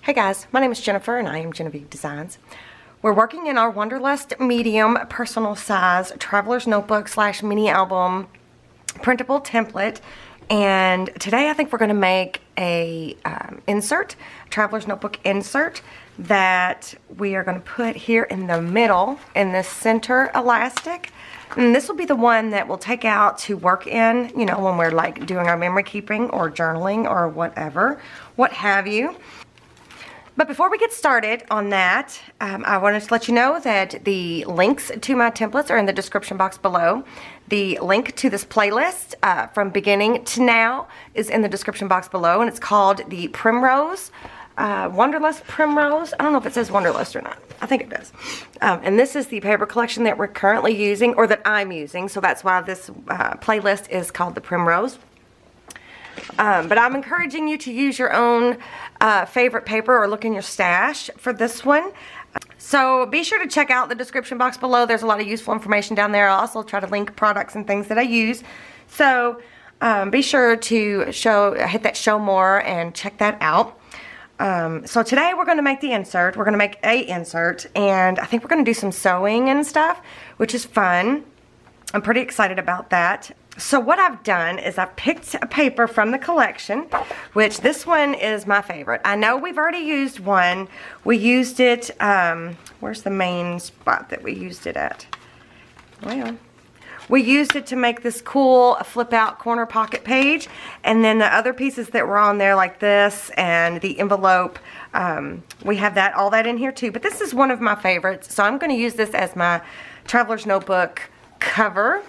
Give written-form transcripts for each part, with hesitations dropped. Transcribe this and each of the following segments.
Hey guys, my name is Jennifer and I am Genevieve Designs. We're working in our Wanderlust medium personal size traveler's notebook / mini album printable template, and today I think we're going to make a traveler's notebook insert that we are going to put here in the middle in the center elastic. And this will be the one that we'll take out to work in, you know, when we're like doing our memory keeping or journaling or whatever, what have you. But before we get started on that, I wanted to let you know that the links to my templates are in the description box below. The link to this playlist from beginning to now is in the description box below, and it's called the Primrose, Wanderlust Primrose. I don't know if it says Wanderlust or not. I think it does. And this is the paper collection that we're currently using, or that I'm using, so that's why this playlist is called the Primrose. But I'm encouraging you to use your own favorite paper or look in your stash for this one. So be sure to check out the description box below. There's a lot of useful information down there. I'll also try to link products and things that I use. So be sure to hit that show more and check that out. So today we're going to make the insert. We're going to make a insert, and I think we're going to do some sewing and stuff, which is fun. I'm pretty excited about that. So what I've done is I've picked a paper from the collection, which this one is my favorite. I know we've already used one. We used it, where's the main spot that we used it at? Well, we used it to make this cool flip out corner pocket page, and then the other pieces that were on there like this and the envelope, we have all that in here too. But this is one of my favorites, so I'm going to use this as my traveler's notebook cover.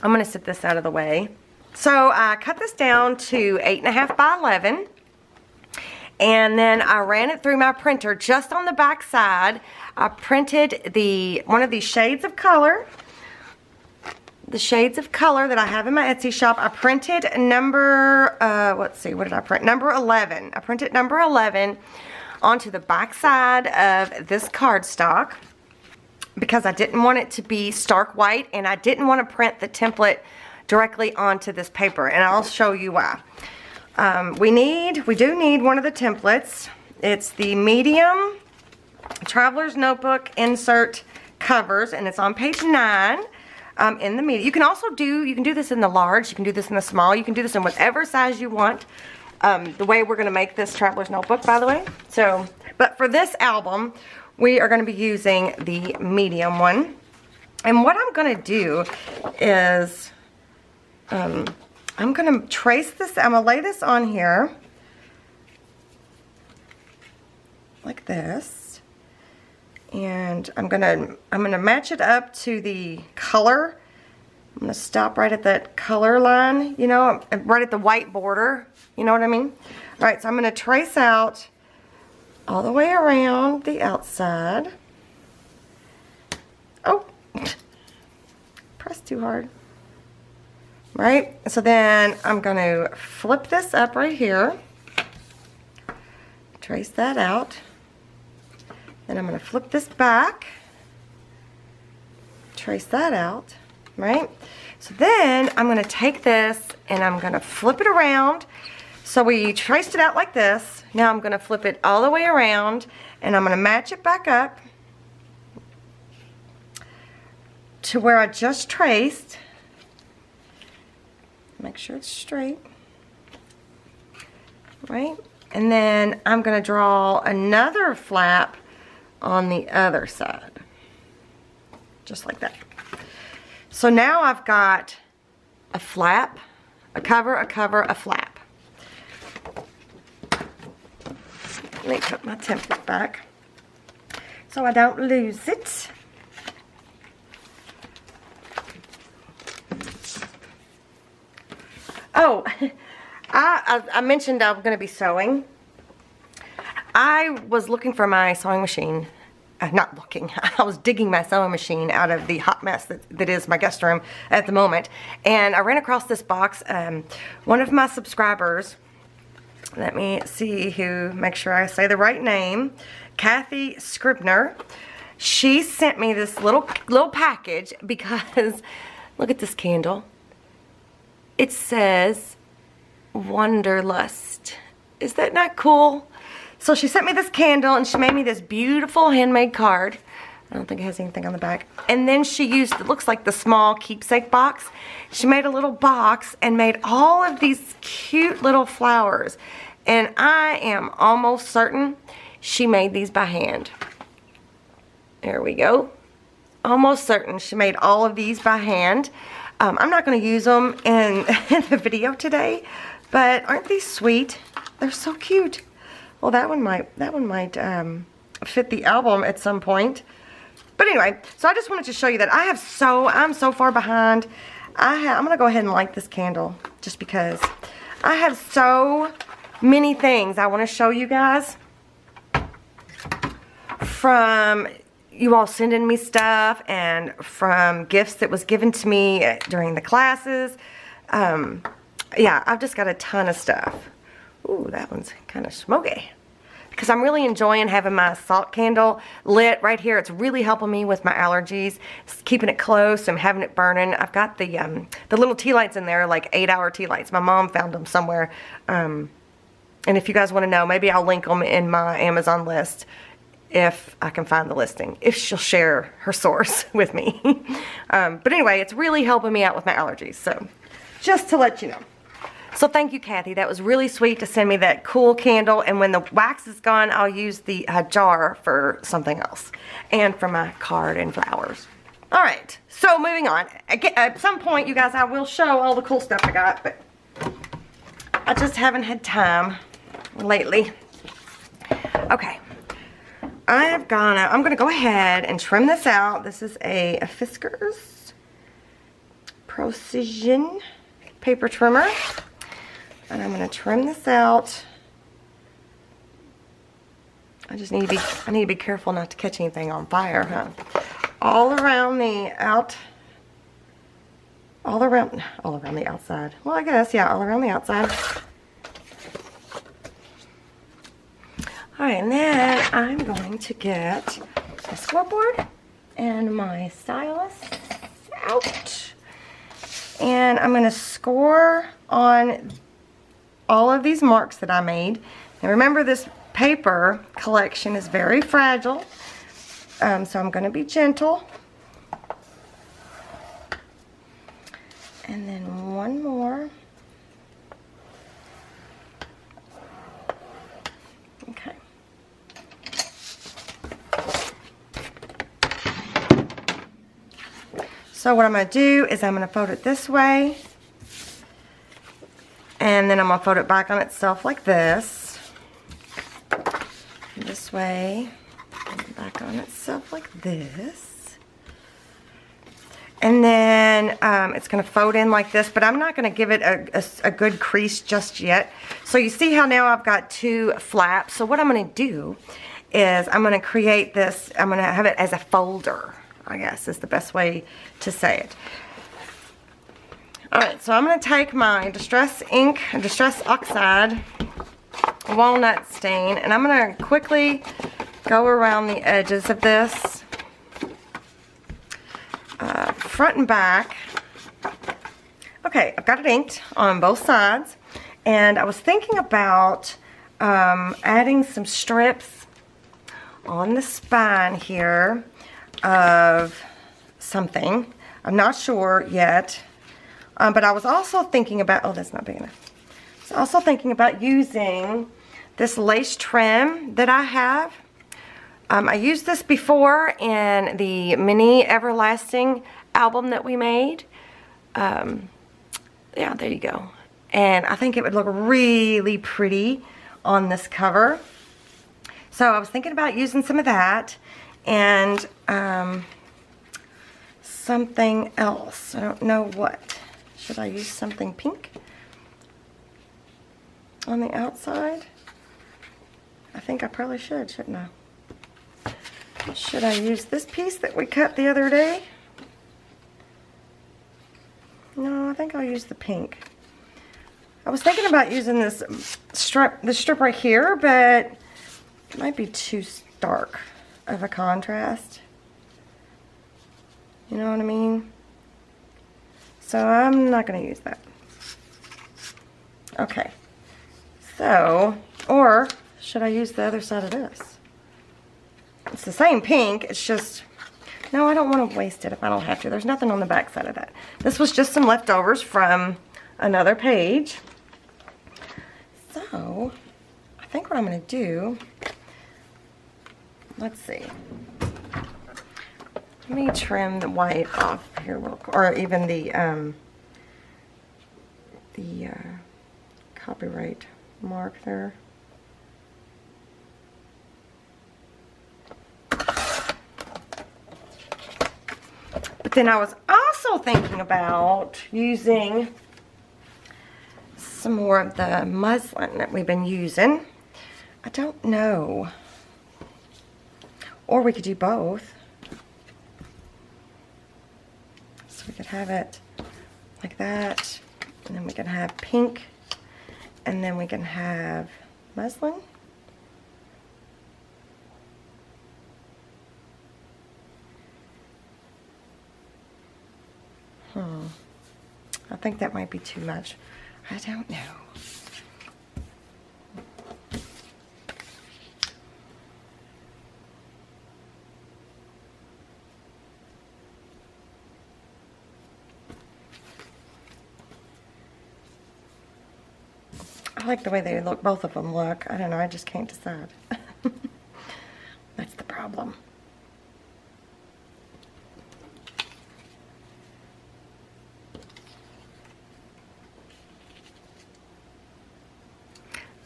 I'm going to set this out of the way. So I cut this down to 8.5 by 11, and then I ran it through my printer just on the back side. I printed one of these shades of color, the shades of color that I have in my Etsy shop. I printed number, let's see, what did I print? Number 11. I printed number 11 onto the back side of this cardstock, because I didn't want it to be stark white, and I didn't want to print the template directly onto this paper, and I'll show you why. We do need one of the templates. It's the medium traveler's notebook insert covers, and it's on page 9 in the medium. You can do this in the large, you can do this in the small, you can do this in whatever size you want. The way we're going to make this traveler's notebook, by the way. So, but for this album, we are going to be using the medium one. And what I'm going to do is, I'm going to trace this, I'm going to lay this on here, like this. And I'm going to match it up to the color. I'm going to stop right at that color line, you know, right at the white border, you know what I mean? All right, so I'm going to trace out all the way around the outside. Oh, pressed too hard. Right, so then I'm going to flip this up right here, trace that out, then I'm going to flip this back, trace that out, right? So then I'm going to take this and I'm going to flip it around. So we traced it out like this. Now I'm going to flip it all the way around, and I'm going to match it back up to where I just traced. Make sure it's straight. Right? And then I'm going to draw another flap on the other side. Just like that. So now I've got a flap, a cover, a flap. Let me put my template back so I don't lose it. Oh, I mentioned I'm going to be sewing. I was looking for my sewing machine. Not looking. I was digging my sewing machine out of the hot mess that is my guest room at the moment. And I ran across this box. One of my subscribers, let me see make sure I say the right name, Kathy Scribner. She sent me this little package because, look at this candle. It says Wanderlust. Is that not cool? So she sent me this candle and she made me this beautiful handmade card. I don't think it has anything on the back. And then she used, it looks like the small keepsake box. She made a little box and made all of these cute little flowers. And I am almost certain she made these by hand. There we go. Almost certain she made all of these by hand. I'm not going to use them in the video today, but aren't these sweet? They're so cute. Well, that one might fit the album at some point. But anyway, so I just wanted to show you that I'm so far behind. I'm going to go ahead and light this candle just because I have so many things I want to show you guys from you all sending me stuff and from gifts that was given to me during the classes. Yeah, I've just got a ton of stuff. Ooh, that one's kind of smoky. Because I'm really enjoying having my salt candle lit right here. It's really helping me with my allergies. It's keeping it close and having it burning. I've got the little tea lights in there, like 8-hour tea lights. My mom found them somewhere. And if you guys want to know, maybe I'll link them in my Amazon list if I can find the listing, if she'll share her source with me. But anyway, it's really helping me out with my allergies. So just to let you know. So thank you, Kathy. That was really sweet to send me that cool candle. And when the wax is gone, I'll use the jar for something else. And for my card and flowers. All right. So moving on. Again, at some point, you guys, I will show all the cool stuff I got. But I just haven't had time lately. Okay. I'm going to go ahead and trim this out. This is a Fiskars Precision paper trimmer. And I'm going to trim this out. I need to be careful not to catch anything on fire, huh? All around the outside. Well, I guess, yeah, all around the outside. All right, and then I'm going to get my scoreboard and my stylus out. And I'm going to score on all of these marks that I made. And remember, this paper collection is very fragile, so I'm going to be gentle. And then one more. Okay. So what I'm going to do is I'm going to fold it this way. And then I'm going to fold it back on itself like this. This way. And back on itself like this. And then it's going to fold in like this. But I'm not going to give it a good crease just yet. So you see how now I've got two flaps. So what I'm going to do is I'm going to create this. I'm going to have it as a folder, I guess is the best way to say it. Alright, so I'm going to take my Distress Ink, Distress Oxide Walnut Stain, and I'm going to quickly go around the edges of this, front and back. Okay, I've got it inked on both sides, and I was thinking about adding some strips on the spine here of something. I'm not sure yet. But I was also thinking about, oh, that's not big enough. I was also thinking about using this lace trim that I have. I used this before in the Mini Everlasting album that we made. Yeah, there you go. And I think it would look really pretty on this cover. So I was thinking about using some of that and something else. I don't know what. Should I use something pink on the outside? I think I probably should, shouldn't I? Should I use this piece that we cut the other day? No, I think I'll use the pink. I was thinking about using this strip right here, but it might be too stark of a contrast. You know what I mean? So I'm not going to use that. Okay. So, or should I use the other side of this? It's the same pink, it's just, no, I don't want to waste it if I don't have to. There's nothing on the back side of that. This was just some leftovers from another page. So, I think what I'm going to do, let's see. Let me trim the white off here real quick, or even the copyright mark there. But then I was also thinking about using some more of the muslin that we've been using. I don't know. Or we could do both. So we could have it like that, and then we can have pink, and then we can have muslin. I think that might be too much. I don't know. I like the way they look, both of them look. I don't know, I just can't decide. That's the problem.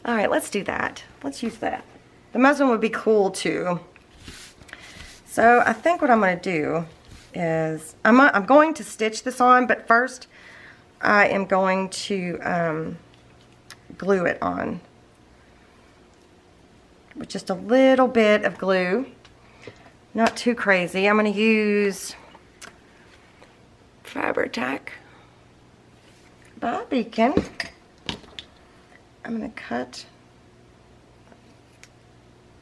All right, let's do that. Let's use that. The muslin would be cool too. So I think what I'm going to do is I'm going to stitch this on, but first I am going to glue it on with just a little bit of glue. Not too crazy. I'm going to use Fabri-Tac by Beacon. I'm going to cut,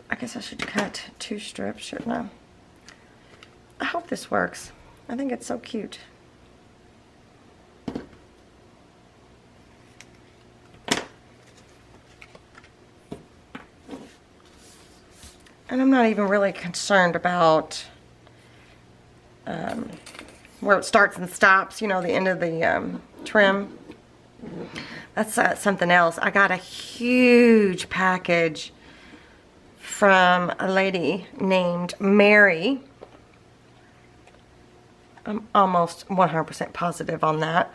I guess I should cut 2 strips, shouldn't I? I hope this works. I think it's so cute. And I'm not even really concerned about where it starts and stops, you know, the end of the trim. That's something else. I got a huge package from a lady named Mary. I'm almost 100% positive on that.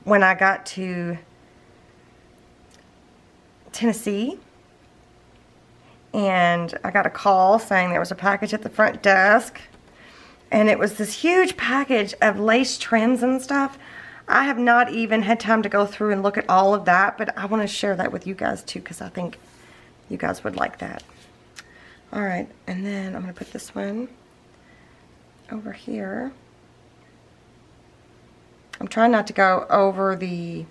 When I got to Tennessee, and I got a call saying there was a package at the front desk, and it was this huge package of lace trims and stuff. I have not even had time to go through and look at all of that, but I want to share that with you guys too, because I think you guys would like that. All right, and then I'm going to put this one over here. I'm trying not to go over the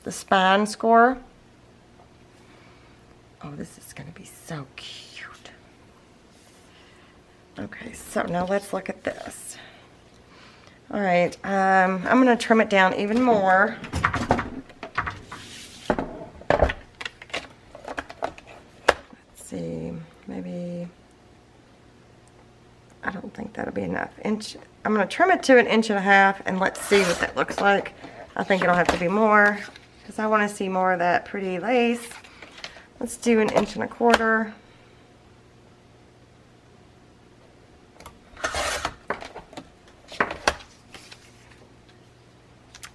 the spine score. Oh, this is going to be so cute. Okay, so now let's look at this. All right, I'm going to trim it down even more. Let's see, maybe, I don't think that'll be enough. I'm going to trim it to 1.5 inches, and let's see what that looks like. I think it'll have to be more, because I want to see more of that pretty lace. Let's do 1.25 inches.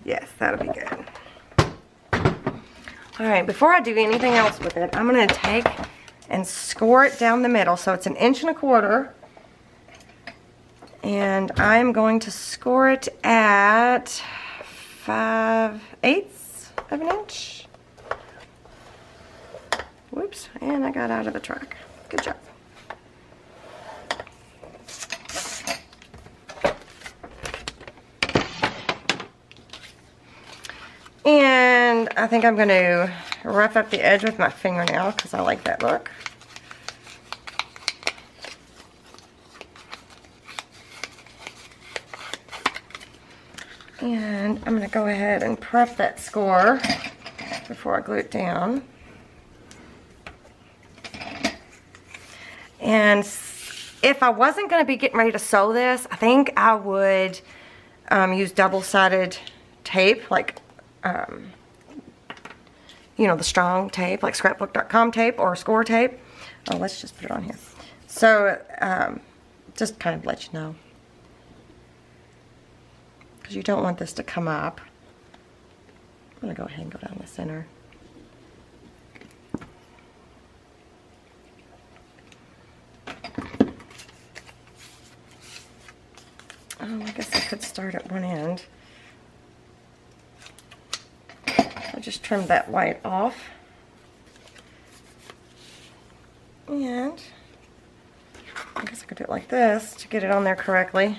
Yes, that'll be good. All right, before I do anything else with it, I'm going to take and score it down the middle. So it's 1.25 inches. And I'm going to score it at 5/8 of an inch. Whoops, and I got out of the track. Good job. And I think I'm going to rough up the edge with my fingernail because I like that look. And I'm going to go ahead and prep that score before I glue it down. And if I wasn't going to be getting ready to sew this, I think I would use double-sided tape, like, you know, the strong tape, like scrapbook.com tape or score tape. Oh, let's just put it on here. So, just kind of let you know. Because you don't want this to come up. I'm going to go ahead and go down the center. Oh, I guess I could start at one end. I'll just trim that white off. And I guess I could do it like this to get it on there correctly.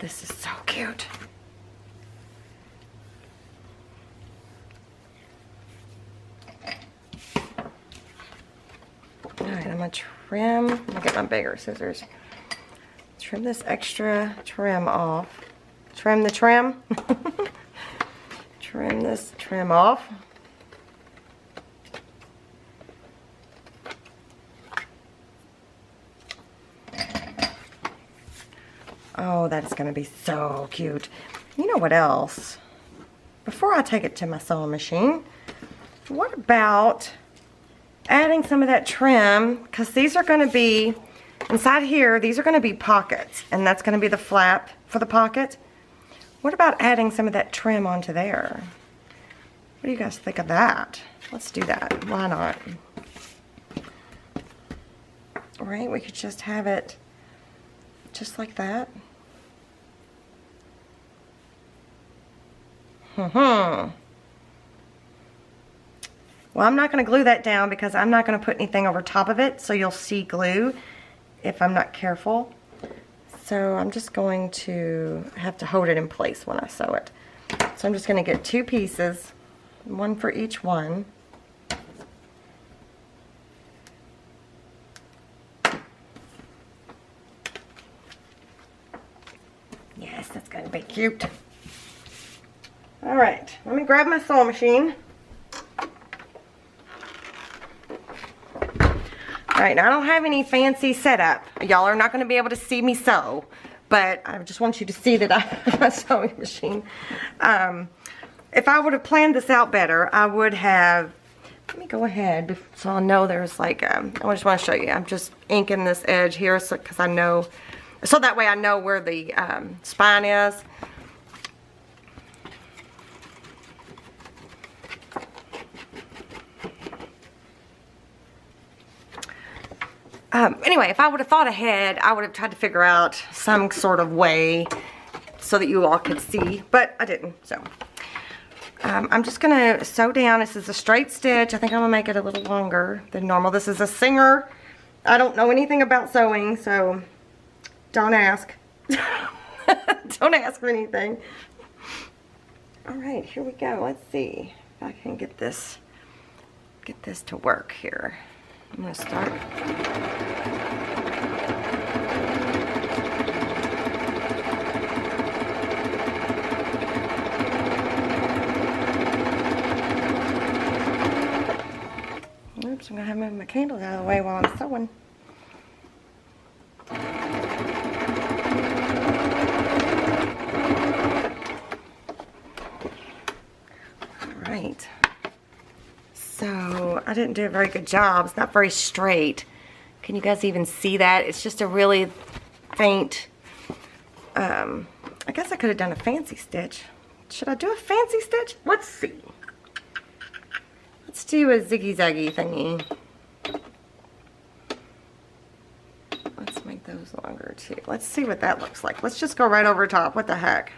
This is so cute. Alright, I'm going to trim. I'm going to get my bigger scissors. Trim this extra trim off. Trim the trim. Trim this trim off. Oh, that is going to be so cute. You know what else? Before I take it to my sewing machine, what about adding some of that trim? Because these are going to be, inside here, these are going to be pockets. And that's going to be the flap for the pocket. What about adding some of that trim onto there? What do you guys think of that? Let's do that. Why not? All right, we could just have it just like that. Well, I'm not going to glue that down because I'm not going to put anything over top of it, so you'll see glue if I'm not careful. So I'm just going to have to hold it in place when I sew it. So I'm just going to get 2 pieces, one for each one. Yes, that's going to be cute. Alright, let me grab my sewing machine. Alright, now I don't have any fancy setup. Y'all are not going to be able to see me sew, but I just want you to see that I have a sewing machine. If I would have planned this out better, I would have, let me go ahead, so I know there's like, I just want to show you. I'm just inking this edge here so, because I know, so that way I know where the spine is. Anyway, if I would have thought ahead, I would have tried to figure out some sort of way so that you all could see, but I didn't, so. I'm just going to sew down. This is a straight stitch. I think I'm going to make it a little longer than normal. This is a Singer. I don't know anything about sewing, so don't ask. Don't ask for anything. Alright, here we go. Let's see if I can get this to work here. I'm going to start. Oops, I'm going to have to move my candles out of the way while I'm sewing. Alright. So, I didn't do a very good job. It's not very straight. Can you guys even see that? It's just a really faint, I guess I could have done a fancy stitch. Should I do a fancy stitch? Let's see. Let's do a ziggy-zaggy thingy. Let's make those longer too. Let's see what that looks like. Let's just go right over top. What the heck?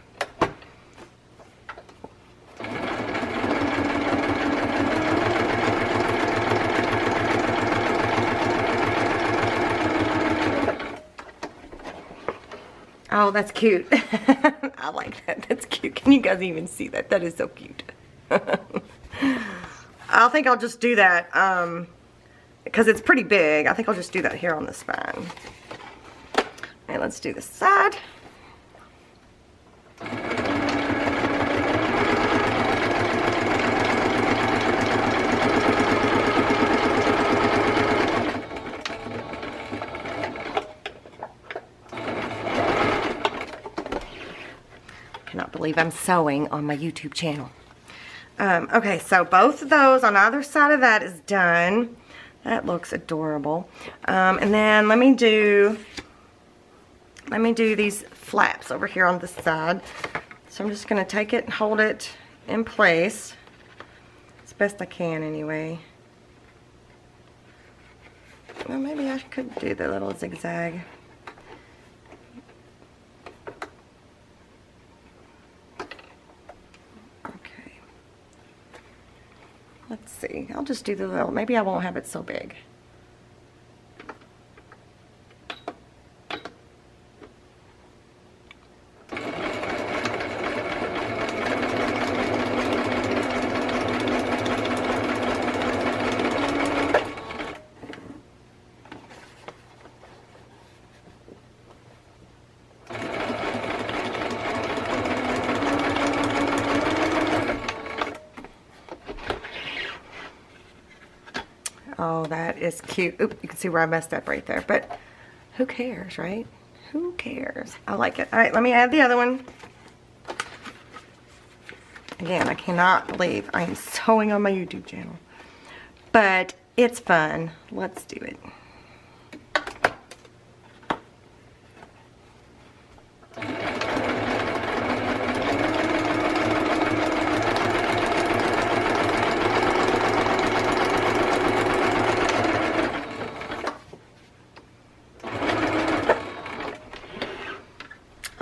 Oh, that's cute. I like that. That's cute. Can you guys even see that? That is so cute. I think I'll just do that because it's pretty big. I think I'll just do that here on the spine. And let's do this side. Cannot believe I'm sewing on my YouTube channel. Okay, so both of those on either side of that is done. That looks adorable. And then let me do these flaps over here on this side. So I'm just going to take it and hold it in place as best I can anyway. Well, maybe I could do the little zigzag. Let's see, I'll just do the little, maybe I won't have it so big. Oh, that is cute. Oop, you can see where I messed up right there, but who cares, right? Who cares? I like it. All right, let me add the other one. Again, I cannot believe I am sewing on my YouTube channel, but it's fun. Let's do it.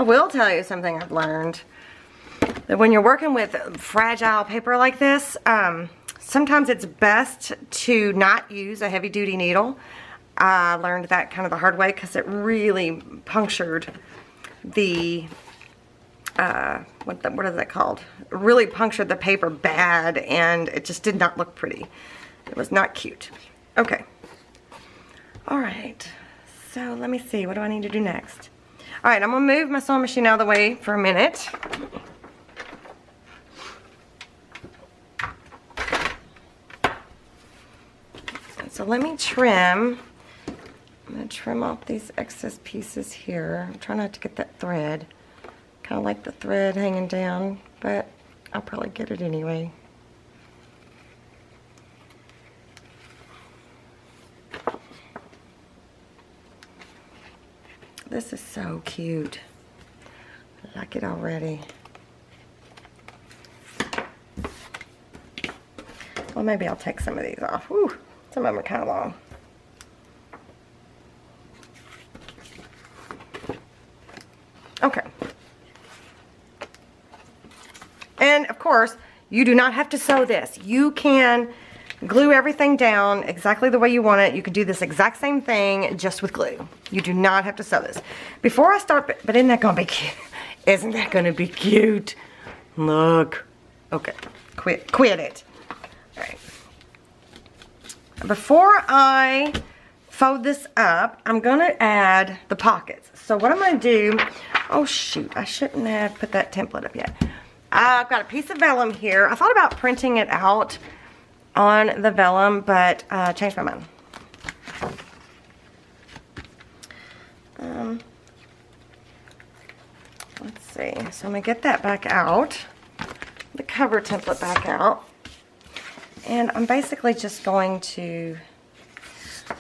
I will tell you something I've learned, that when you're working with fragile paper like this, sometimes it's best to not use a heavy-duty needle. I learned that kind of the hard way because it really punctured the, what is that called? It really punctured the paper bad, and it just did not look pretty. It was not cute. Okay. All right. So let me see. What do I need to do next? All right, I'm going to move my sewing machine out of the way for a minute. So let me trim. I'm going to trim off these excess pieces here. I'm trying not to get that thread. Kind of like the thread hanging down, but I'll probably get it anyway. This is so cute. I like it already. Well, maybe I'll take some of these off. Whew, some of them are kind of long. Okay. And of course, you do not have to sew this. You can glue everything down exactly the way you want it. You can do this exact same thing just with glue. You do not have to sew this. Before I start, but isn't that going to be cute? Isn't that going to be cute? Look. Okay, quit it. All right. Before I fold this up, I'm going to add the pockets. So what I'm going to do, oh shoot, I shouldn't have put that template up yet. I've got a piece of vellum here. I thought about printing it out on the vellum, but changed my mind. Let's see. So I'm going to get that back out, the cover template back out, and I'm basically just going to,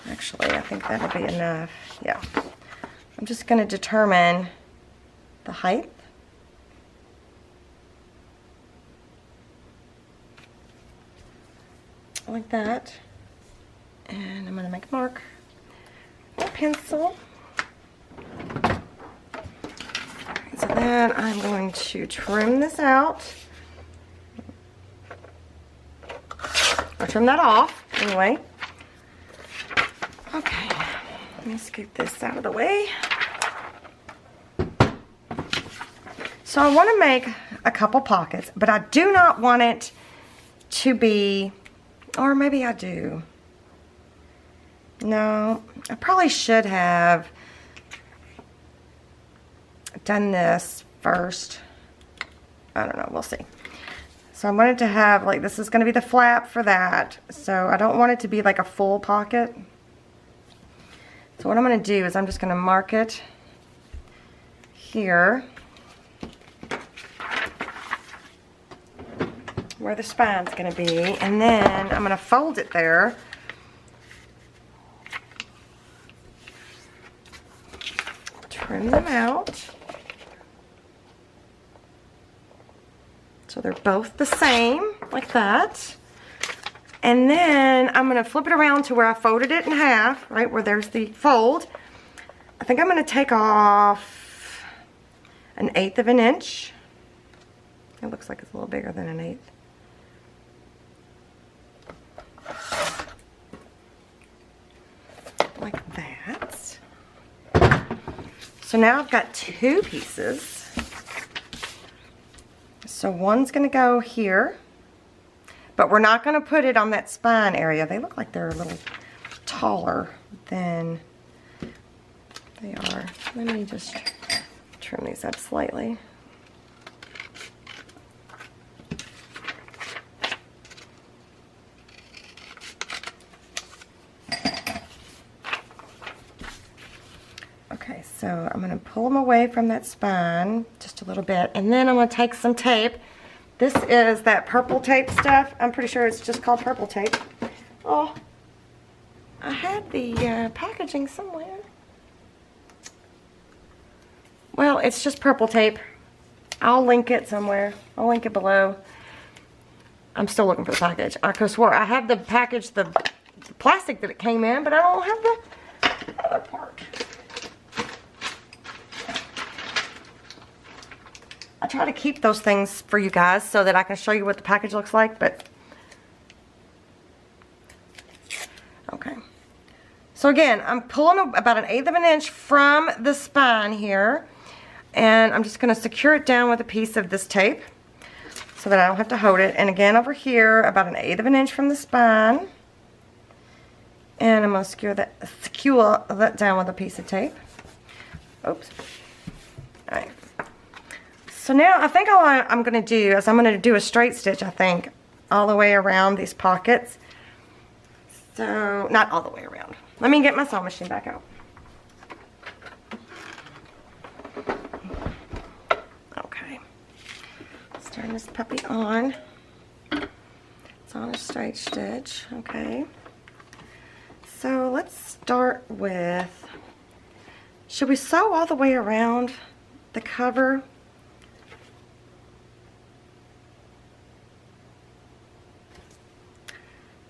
actually I think that'll be enough. Yeah. I'm just going to determine the height. Like that, and I'm going to make a mark with a pencil. So then I'm going to trim this out. I'll trim that off anyway. Okay, let me scoot this out of the way. So I want to make a couple pockets, but I do not want it to be, or maybe I do. No, I probably should have done this first. I don't know, we'll see. So I wanted to have, like, this is going to be the flap for that. So I don't want it to be like a full pocket. So what I'm going to do is I'm just going to mark it here where the spine's going to be, and then I'm going to fold it there. Trim them out so they're both the same, like that. And then I'm going to flip it around to where I folded it in half, right where there's the fold. I think I'm going to take off 1/8 of an inch. It looks like it's a little bigger than 1/8. Like that. So now I've got 2 pieces. So one's going to go here, but we're not going to put it on that spine area. They look like they're a little taller than they are. Let me just trim these up slightly. Okay, so I'm going to pull them away from that spine just a little bit, and then I'm going to take some tape. This is that purple tape stuff. I'm pretty sure it's just called purple tape. Oh, I had the packaging somewhere. Well, it's just purple tape. I'll link it somewhere. I'll link it below. I'm still looking for the package. I could have swore I have the package, the plastic that it came in, but I don't have the other part. I try to keep those things for you guys so that I can show you what the package looks like, but okay. So again, I'm pulling about 1/8 of an inch from the spine here, and I'm just going to secure it down with a piece of this tape so that I don't have to hold it. And again, over here, about 1/8 of an inch from the spine, and I'm going to secure that down with a piece of tape. Oops. All right. So now I think all I'm going to do is I'm going to do a straight stitch, I think, all the way around these pockets. So, not all the way around. Let me get my sewing machine back out. Okay. Let's turn this puppy on. It's on a straight stitch. Okay. So let's start with, should we sew all the way around the cover?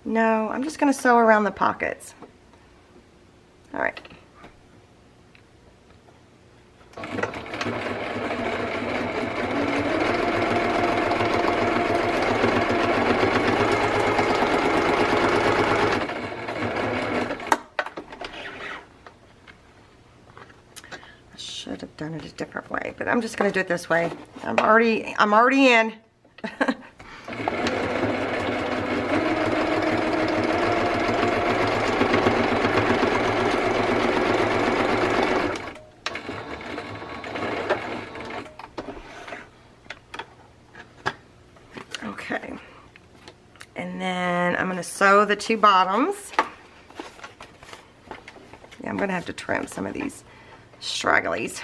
No, I'm just going to sew around the pockets. All right. I should have done it a different way, but I'm just going to do it this way. I'm already in. Okay, and then I'm going to sew the 2 bottoms. Yeah, I'm going to have to trim some of these stragglies.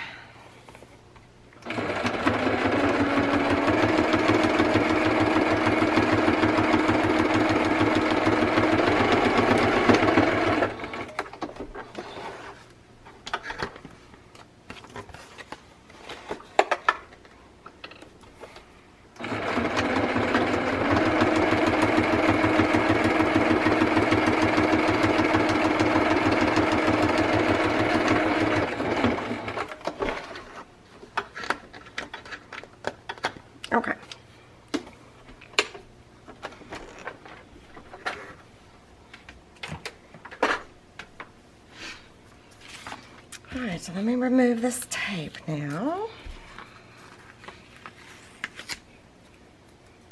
Okay. Alright, so let me remove this tape now.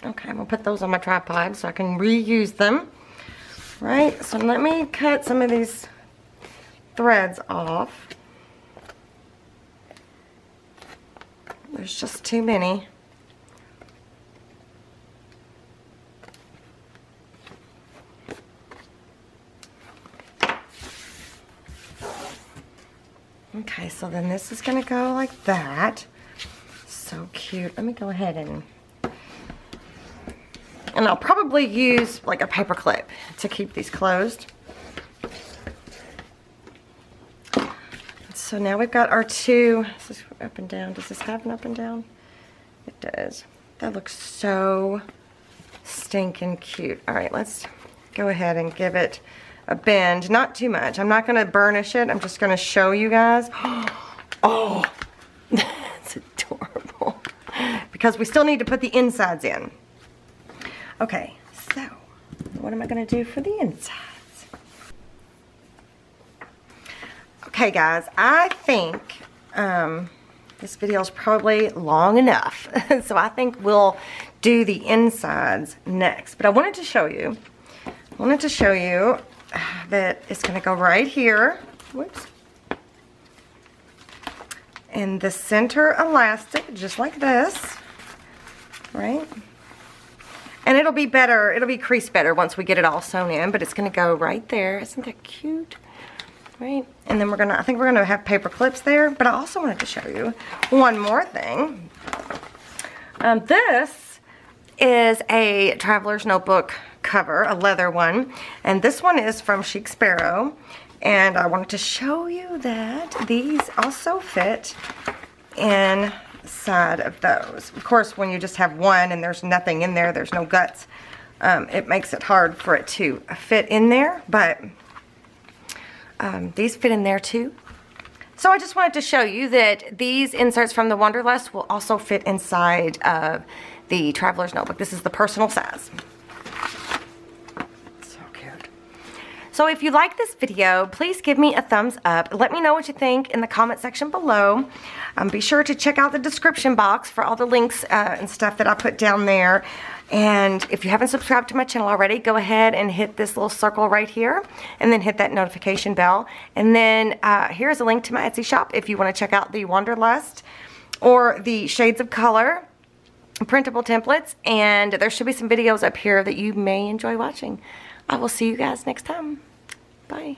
Okay, I'm gonna put those on my tripod so I can reuse them. Right, so let me cut some of these threads off. There's just too many. Okay, so then this is gonna go like that. So cute. Let me go ahead and I'll probably use like a paper clip to keep these closed. So now we've got our two. This is up and down. Does this have an up and down? It does. That looks so stinking cute. All right, let's go ahead and give it a bend. Not too much. I'm not going to burnish it. I'm just going to show you guys. Oh, that's adorable. Because we still need to put the insides in. Okay, so what am I going to do for the insides? Okay, guys, I think this video is probably long enough. So I think we'll do the insides next. But I wanted to show you that it's going to go right here. Whoops. And the center elastic, just like this, right? And it'll be better, it'll be creased better once we get it all sewn in, but it's going to go right there. Isn't that cute? Right? And then I think we're going to have paper clips there, but I also wanted to show you one more thing. This is a Traveler's Notebook cover, a leather one, and this one is from Chic Sparrow, and I wanted to show you that these also fit inside of those. Of course, when you just have one and there's nothing in there, there's no guts, it makes it hard for it to fit in there, but these fit in there too. So I just wanted to show you that these inserts from the Wanderlust will also fit inside of the Traveler's Notebook. This is the personal size. So cute. So if you like this video, please give me a thumbs up. Let me know what you think in the comment section below. Be sure to check out the description box for all the links and stuff that I put down there. And if you haven't subscribed to my channel already, go ahead and hit this little circle right here and then hit that notification bell. And then here's a link to my Etsy shop if you want to check out the Wanderlust or the Shades of Color printable templates. And there should be some videos up here that you may enjoy watching. I will see you guys next time. Bye.